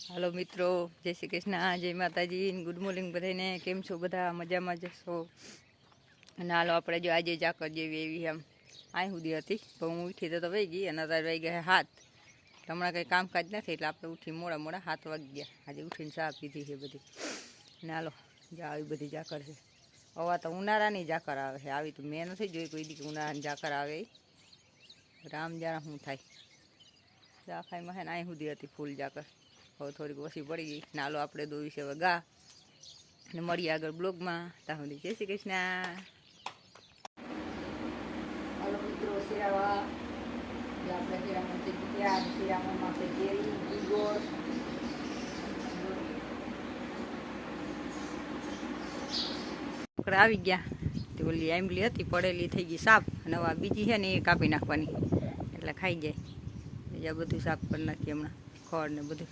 Hello मित्रों, जय श्री कृष्ण, जय माताजी, गुड मॉर्निंग बधाने। केम छो बधा? मजामां जशो ने? हालो आपणे जो आज जाकर जेवी एवी एम आई सुधी हती पण हूँ उठी तो वही गई अने अत्यारे वागी गया 7। हमणां कंई कामकाज नथी એટલે આપણે ઉઠી મોડા મોડા 7 વાગી ગયા। આજે ઉઠીને ચા પીધી છે બધી ને હાલો જો આવી બધી જાકર છે। હવા તો ઉનાળાની જાકર આવે છે, આવી તો મેં નથી જોઈ કોઈ દી ઉનાળાની જાકર આવે। રામ જાણે શું થાય। આખાઈમાં છે ને અહીં સુધી હતી ફૂલ જાકર, હવે થોડીક ઓછી પડી ગઈ। નાલો આપણે દોવી છે હવે ગા અને મળીએ આગળ બ્લોગમાં। ત્યાં સુધી જય શ્રી કૃષ્ણ। હાલો મિત્રો, શિરાવા આપણે શિરામણ થઈ ગયા। શિરામણમાં આપણે કેરી ગોળ આવી ગયા। તે ઓલી આંબલી હતી પડેલી થઈ ગઈ સાફ, અને હવે બીજી છે ને એ કાપી નાખવાની એટલે ખાઈ જાય। બીજા બધું સાફ કરી નાખીએ હમણાં, ખડ ને બધું।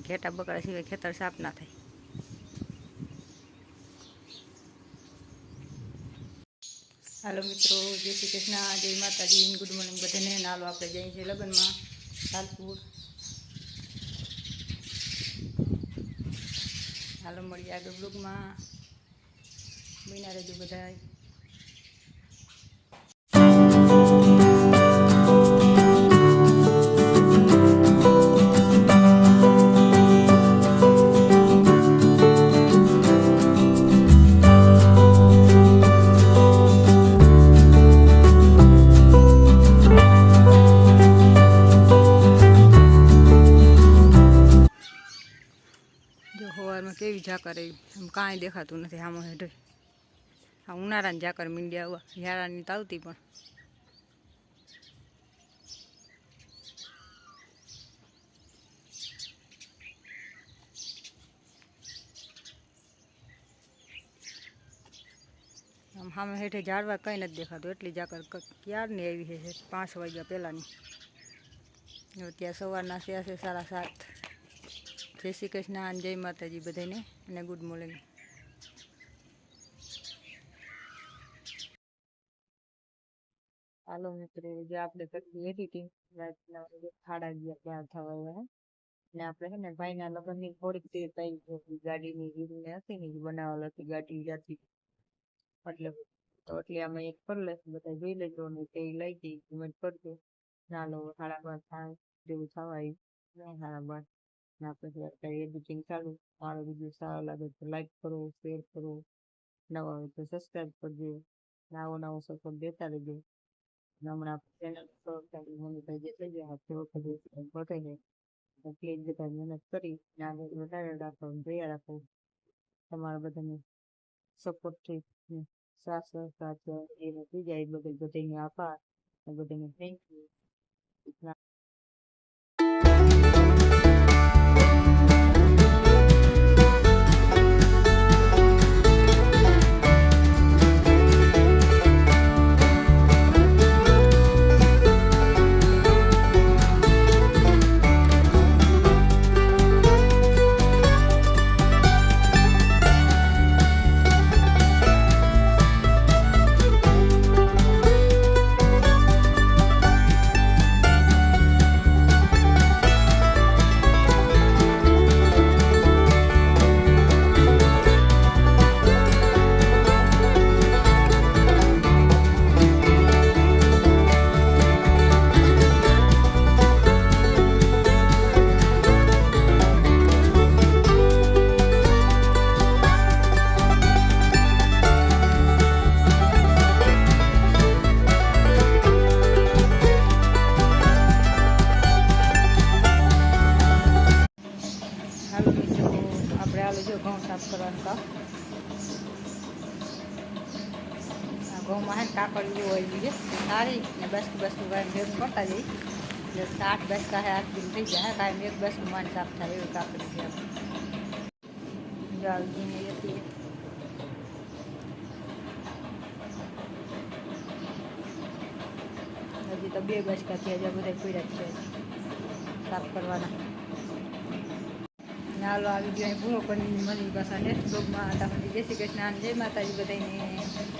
ઘેટા બકરા સિવાય ખેતર સાફ ના થાય। હાલો મિત્રો, જય શ્રી કૃષ્ણ, જય માતાજી, ગુડ મોર્નિંગ બધાને। હાલો આપણે જઈએ છીએ લગ્નમાં સાલપુર। હાલો મળીએ આગળ બ્લોગમાં, બન્યા રહેજો બધા। जो हवाરમાં કેવી જાકર આવી, આમ કાંઈ દેખાતું નથી આમાં હેઠળ। આ ઉનાળાની જાકર મીંડી આવવા, હિયાળાની તો આવતી પણ આમ સામે હેઠે ઝાડવા કંઈ નથી દેખાતું, એટલી જાકર ક્યારની આવી છે, 5 વાગ્યા પહેલાંની। અત્યારે સવારના થયા છે 7:30। जय श्री कृष्ण, जय माताजी बधाने ने गुड मॉर्निंग। हालो मित्रों, जो आपणे करती एडिटिंग रातना 11:30 तैयार थवा है ने आपणे है ने भाईना लग्ननी थोड़ीक देर थई गाडीनी रीलने हती ने बनावेल हती गाडी जाती એટલે તો એટલે અમે એક પર લે બધા જોઈ લેજો ને તે લઈ ગઈ કમેન્ટ કરજો। ચાલો 12:30 જેવું થવા આવ્યું, 12:30 ना આપણે એડિટિંગ ચાલુ। મારો વિડીયો સારો લાગે તો લાઈક કરો, શેર કરો, નવા હોય તો સબસ્ક્રાઈબ કરજો, નવો સપોર્ટ દેતા રહેજો। હમણાં ચેનલ સબસ્ક્રાઈબ મોનિટાઈઝ થઈ જાય તે વખતે બતાવી દે પ્લીઝ બધા મહેનત કરી આગળ વધારે રાખો, જોયા રાખો। તમારા બધાને સપોર્ટથી સાથ સહકાર એ નથી જાય બધાને આભાર, બધાને થેન્ક યુ। घઉં સાફ કરવાનું કામ ઘઉં માં હે કાકડી હોય છે સારી ને બસતું ભેગું કરતા જઈ એટલે 8-10 હે 8 દિન થઈ જાય। કાંઈ એક બસતું માન સાફ થાય એવી કાકડી છે આપણે જાળીને હતી। હજી તો 2 બસકા થયા છે, બધા પીડા છે સાફ કરવાના। હાલો આ વિડીયો પૂરો કરીને મળી પાછા નેક્સ્ટ બ્લોગમાં। ત્યાં સુધી જય શ્રી કૃષ્ણ, જય માતાજી બધાને।